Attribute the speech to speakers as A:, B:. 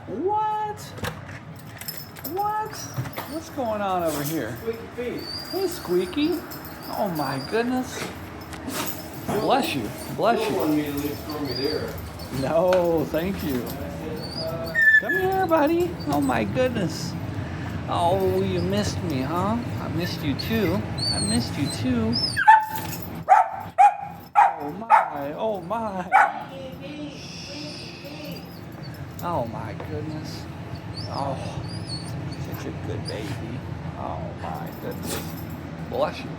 A: What? What? What's going on over here?
B: Squeaky feet.
A: Hey, Squeaky. Oh my goodness. Bless you. Bless
B: You don't
A: you.
B: want me to leave Stormy there.
A: No, thank you. Come here, buddy. Oh my goodness. Oh, you missed me, huh? I missed you too. I missed you too. Oh my. Oh my. Oh my goodness. Oh, such a good baby. Oh my goodness. Bless you.